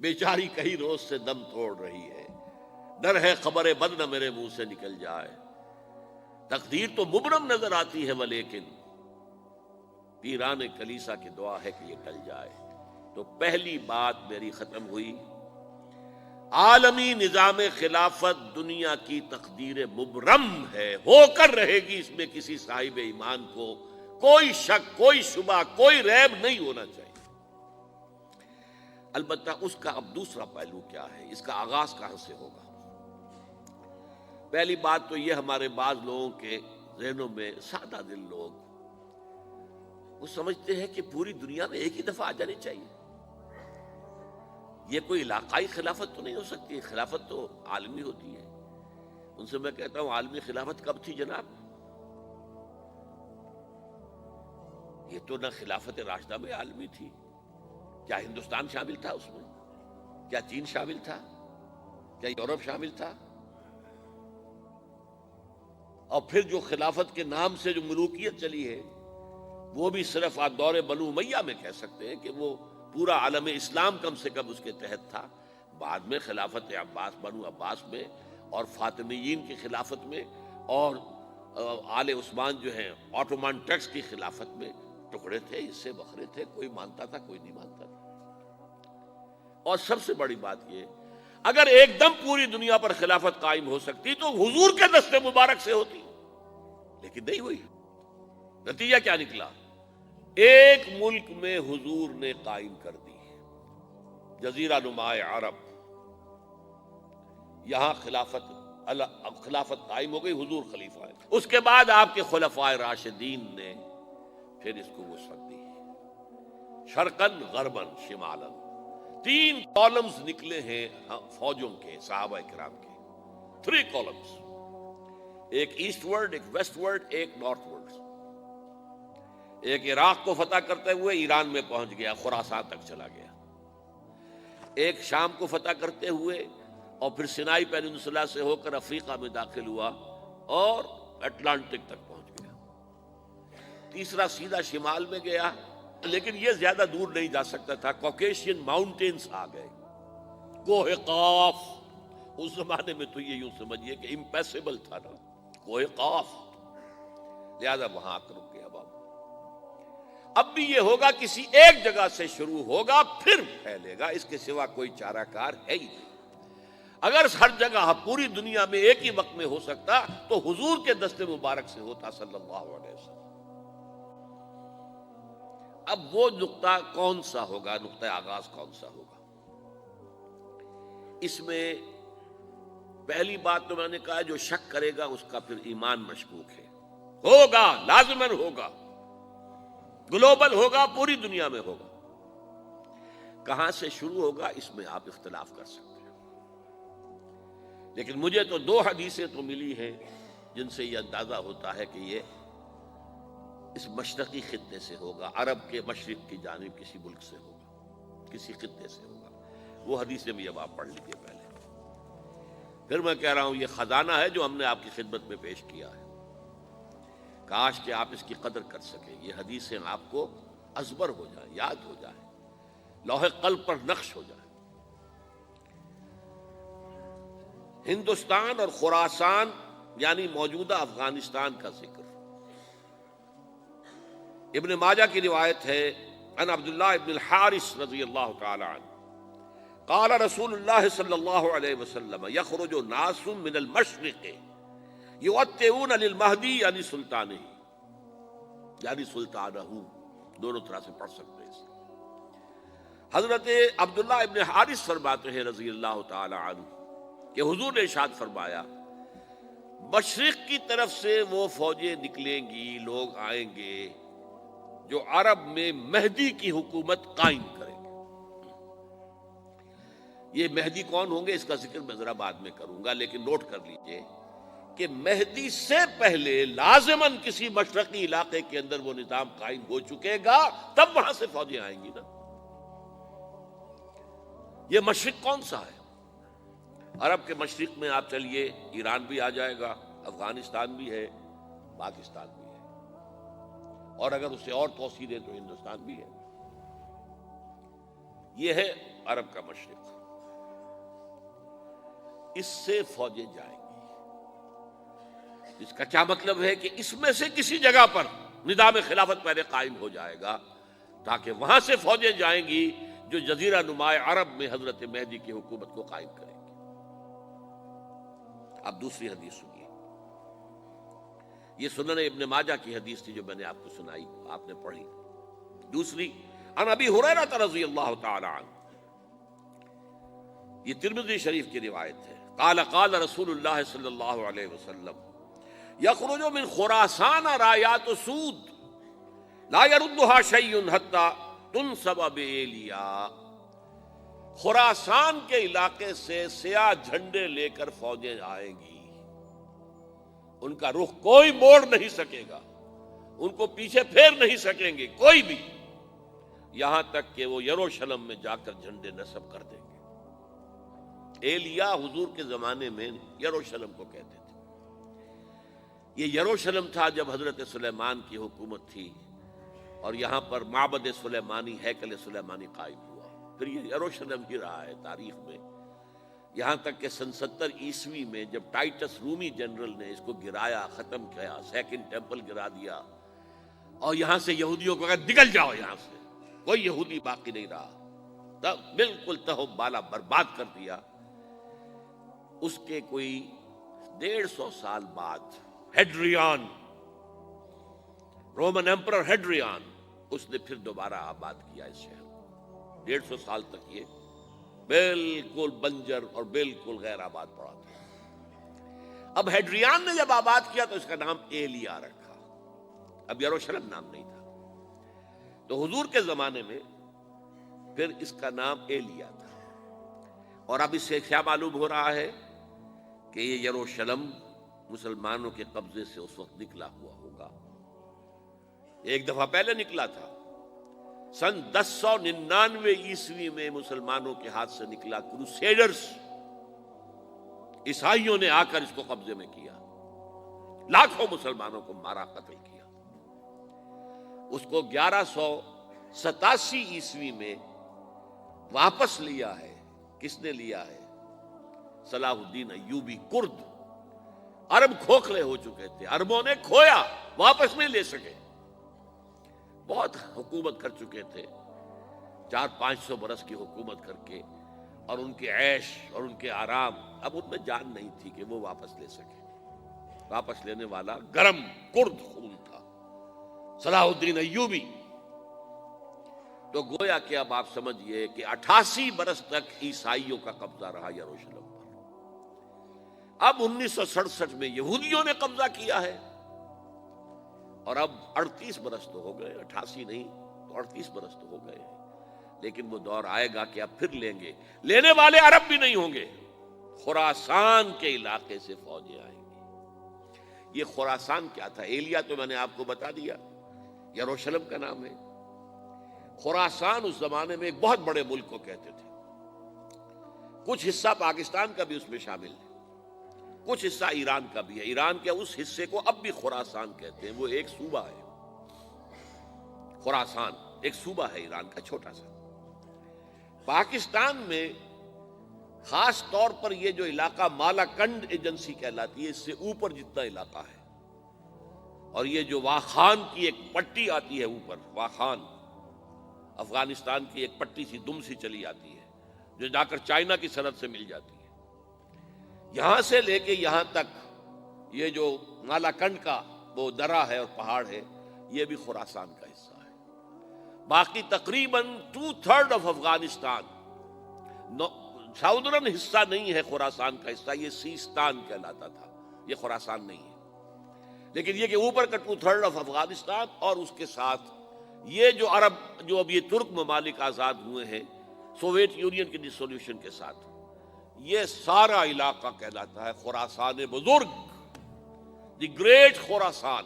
بیچاری کئی روز سے دم توڑ رہی ہے، ڈر ہے خبر بد نہ میرے منہ سے نکل جائے، تقدیر تو مبرم نظر آتی ہے ولیکن پیران کلیسا کی دعا ہے کہ یہ ٹل جائے۔ تو پہلی بات میری ختم ہوئی، عالمی نظام خلافت دنیا کی تقدیر مبرم ہے، ہو کر رہے گی، اس میں کسی صاحب ایمان کو کوئی شک، کوئی شبہ، کوئی ریب نہیں ہونا چاہیے۔ البتہ اس کا اب دوسرا پہلو کیا ہے، اس کا آغاز کہاں سے ہوگا؟ پہلی بات تو یہ، ہمارے بعض لوگوں کے ذہنوں میں، سادہ دل لوگ وہ سمجھتے ہیں کہ پوری دنیا میں ایک ہی دفعہ آ جانی چاہیے، یہ کوئی علاقائی خلافت تو نہیں ہو سکتی، خلافت تو عالمی ہوتی ہے۔ ان سے میں کہتا ہوں، عالمی خلافت کب تھی جناب؟ یہ تو نہ خلافت راشدہ میں عالمی تھی، کیا ہندوستان شامل تھا اس میں؟ کیا چین شامل تھا؟ کیا یورپ شامل تھا؟ اور پھر جو خلافت کے نام سے جو ملوکیت چلی ہے، وہ بھی صرف آپ دور بنو امیہ میں کہہ سکتے ہیں کہ وہ پورا عالم اسلام کم سے کم اس کے تحت تھا۔ بعد میں خلافت عباس، بنو عباس میں، اور فاطمیین کی خلافت میں، اور آل عثمان جو ہیں آٹومان ٹرکس کی خلافت میں ٹکڑے تھے، حصے بکھرے تھے، کوئی مانتا تھا، کوئی نہیں مانتا تھا۔ اور سب سے بڑی بات یہ، اگر ایک دم پوری دنیا پر خلافت قائم ہو سکتی تو حضور کے دست مبارک سے ہوتی، لیکن نہیں ہوئی۔ نتیجہ کیا نکلا؟ ایک ملک میں حضور نے قائم کر دی، جزیرہ نما عرب، یہاں خلافت قائم ہو گئی، حضور خلیفہ ہے۔ اس کے بعد آپ کے خلفائے راشدین نے پھر اس کو وسعت دی، شرقاً غرباً شمالاً، 3 کالمز نکلے ہیں فوجوں کے، صحابہ کرام کے، 3 کالمز، ایک ایسٹ ورڈ، ایک ویسٹ ورڈ، ایک نارتھ ورڈ۔ ایک عراق کو فتح کرتے ہوئے ایران میں پہنچ گیا، خراسان تک چلا گیا، ایک شام کو فتح کرتے ہوئے اور پھر سینائی پیننسولا سے ہو کر افریقہ میں داخل ہوا اور اٹلانٹک تک پہنچ گیا، تیسرا سیدھا شمال میں گیا، لیکن یہ زیادہ دور نہیں جا سکتا تھا، کوکیشین ماؤنٹینز آ گئے، کوہ قاف، اس زمانے میں تو یہ یوں سمجھیے کہ امپیسیبل تھا نا، کوہ قاف، لہذا وہاں آ کر رک گیا بابا۔ اب بھی یہ ہوگا، کسی ایک جگہ سے شروع ہوگا پھر پھیلے گا، اس کے سوا کوئی چارہ کار ہے ہی نہیں۔ اگر ہر جگہ پوری دنیا میں ایک ہی وقت میں ہو سکتا تو حضور کے دست مبارک سے ہوتا صلی اللہ علیہ وسلم۔ اب وہ نقطہ کون سا ہوگا، نقطہ آغاز کون سا ہوگا؟ اس میں پہلی بات تو میں نے کہا، جو شک کرے گا اس کا پھر ایمان مشکوک ہے، ہوگا، لازماً ہوگا، گلوبل ہوگا، پوری دنیا میں ہوگا۔ کہاں سے شروع ہوگا اس میں آپ اختلاف کر سکتے ہیں، لیکن مجھے تو 2 حدیثیں تو ملی ہیں جن سے یہ اندازہ ہوتا ہے کہ یہ اس مشرقی خطے سے ہوگا، عرب کے مشرق کی جانب کسی ملک سے ہوگا، کسی خطے سے ہوگا۔ وہ حدیثیں بھی اب آپ پڑھ لیجیے پہلے، پھر میں کہہ رہا ہوں یہ خزانہ ہے جو ہم نے آپ کی خدمت میں پیش کیا ہے، کاش کہ آپ اس کی قدر کر سکیں، یہ حدیثیں آپ کو ازبر ہو جائیں، یاد ہو جائیں، لوح قلب پر نقش ہو جائیں۔ ہندوستان اور خراسان یعنی موجودہ افغانستان کا ذکر ابن ماجہ کی روایت ہے، عن عبداللہ ابن الحارث رضی اللہ تعالی عنہ قال رسول اللہ صلی اللہ علیہ وسلم یخرج ناس من المشرق یؤتئون للمہدی یعنی سلطانہ، یعنی سلطانہ، دونوں طرح سے پڑھ سکتے ہیں۔ حضرت عبداللہ ابن حارث فرماتے ہیں رضی اللہ تعالی عنہ کہ حضور نے ارشاد فرمایا، مشرق کی طرف سے وہ فوجیں نکلیں گی، لوگ آئیں گے جو عرب میں مہدی کی حکومت قائم کریں گے۔ یہ مہدی کون ہوں گے اس کا ذکر میں ذرا بعد میں کروں گا، لیکن نوٹ کر لیجئے کہ مہدی سے پہلے لازماً کسی مشرقی علاقے کے اندر وہ نظام قائم ہو چکے گا، تب وہاں سے فوجیں آئیں گی نا۔ یہ مشرق کون سا ہے؟ عرب کے مشرق میں آپ چلیے، ایران بھی آ جائے گا، افغانستان بھی ہے، پاکستان بھی ہے، اور اگر اس سے اور توسیع دیں تو ہندوستان بھی ہے۔ یہ ہے عرب کا مشرق، اس سے فوجیں جائیں گی۔ اس کا کیا مطلب ہے کہ اس میں سے کسی جگہ پر نظام خلافت پہلے قائم ہو جائے گا، تاکہ وہاں سے فوجیں جائیں گی جو جزیرہ نماء عرب میں حضرت مہدی کی حکومت کو قائم کریں گی۔ اب دوسری حدیث سنیے، یہ سنن ابن ماجہ کی حدیث تھی جو میں نے آپ کو سنائی، آپ نے پڑھی۔ دوسری، عن ابی ہریرہ رضی اللہ تعالی عنہ، یہ ترمذی شریف کی روایت ہے، قال قال رسول اللہ صلی اللہ علیہ وسلم یخرج من خراسان رایات سود لا يردها شیء حتی تنصب بإیلیا۔ خراسان کے علاقے سے سیاہ جھنڈے لے کر فوجیں آئیں گی، ان کا رخ کوئی موڑ نہیں سکے گا، ان کو پیچھے پھیر نہیں سکیں گے کوئی بھی، یہاں تک کہ وہ یروشلم میں جا کر جھنڈے نصب کر دیں گے۔ ایلیا حضور کے زمانے میں یروشلم کو کہتے تھے۔ یہ یروشلم تھا جب حضرت سلیمان کی حکومت تھی، اور یہاں پر معبد سلیمانی، ہیکل سلیمانی قائم ہوا، پھر یہ یروشلم ہی رہا ہے تاریخ میں، یہاں تک کہ سن 70 عیسوی میں جب ٹائٹس رومی جنرل نے اس کو گرایا، ختم کیا، سیکنڈ ٹیمپل گرا دیا، اور یہاں سے یہودیوں کو کہا نکل جاؤ یہاں سے، کوئی یہودی باقی نہیں رہا، بالکل تہو بالا برباد کر دیا۔ اس کے کوئی 150 سال بعد ہیڈریان، رومن ایمپرر ہیڈریان، اس نے پھر دوبارہ آباد کیا اس شہر کو۔ 150 سال تک یہ بالکل بنجر اور بالکل غیر آباد پڑا تھا۔ اب ہیڈریان نے جب آباد کیا تو اس کا نام ایلیا رکھا، اب یروشلم نام نہیں تھا۔ تو حضور کے زمانے میں پھر اس کا نام ایلیا تھا، اور اب اس سے کیا معلوم ہو رہا ہے کہ یہ یروشلم مسلمانوں کے قبضے سے اس وقت نکلا ہوا ہوگا۔ ایک دفعہ پہلے نکلا تھا، سن 1099 عیسوی میں مسلمانوں کے ہاتھ سے نکلا، کروسیڈرز، عیسائیوں نے آ کر اس کو قبضے میں کیا، لاکھوں مسلمانوں کو مارا، قتل کیا۔ اس کو 1187 عیسوی میں واپس لیا ہے۔ کس نے لیا ہے؟ صلاح الدین ایوبی، کرد۔ عرب کھوکھلے ہو چکے تھے، عربوں نے کھویا، واپس نہیں لے سکے، بہت حکومت کر چکے تھے، 400-500 برس کی حکومت کر کے، اور ان کے عیش اور ان کے آرام، اب ان میں جان نہیں تھی کہ وہ واپس لے سکے۔ واپس لینے والا گرم کرد خون تھا، صلاح الدین ایوبی۔ تو گویا کہ اب آپ سمجھئے کہ 88 برس تک عیسائیوں کا قبضہ رہا یروشلم پر۔ اب 1967 میں یہودیوں نے قبضہ کیا ہے، اور اب 38 برس تو ہو گئے، 88 نہیں تو 38 برس تو ہو گئے ہیں، لیکن وہ دور آئے گا کہ اب پھر لیں گے، لینے والے عرب بھی نہیں ہوں گے، خراسان کے علاقے سے فوجیں آئیں گی۔ یہ خراسان کیا تھا؟ ایلیا تو میں نے آپ کو بتا دیا، یروشلم کا نام ہے۔ خراسان اس زمانے میں ایک بہت بڑے ملک کو کہتے تھے، کچھ حصہ پاکستان کا بھی اس میں شامل ہے، کچھ حصہ ایران کا بھی ہے۔ ایران کے اس حصے کو اب بھی خراسان کہتے ہیں، وہ ایک صوبہ ہے، خراسان ایک صوبہ ہے ایران کا چھوٹا سا۔ پاکستان میں خاص طور پر یہ جو علاقہ مالاکنڈ ایجنسی کہلاتی ہے، اس سے اوپر جتنا علاقہ ہے، اور یہ جو واخان کی ایک پٹی آتی ہے اوپر، واخان افغانستان کی ایک پٹی سی دم سی چلی آتی ہے جو جا کر چائنا کی سرحد سے مل جاتی ہے، یہاں سے لے کے یہاں تک یہ جو مالاکنڈ کا وہ درہ ہے اور پہاڑ ہے، یہ بھی خراسان کا حصہ ہے۔ باقی تقریباً 2/3 آف افغانستان ساؤدرن حصہ نہیں ہے خراسان کا حصہ، یہ سیستان کہلاتا تھا، یہ خراسان نہیں ہے۔ لیکن یہ کہ اوپر کا 2/3 آف افغانستان، اور اس کے ساتھ یہ جو عرب، جو اب یہ ترک ممالک آزاد ہوئے ہیں سوویت یونین کی ڈسولوشن کے ساتھ، یہ سارا علاقہ کہلاتا ہے خراسان بزرگ، دی گریٹ خراسان۔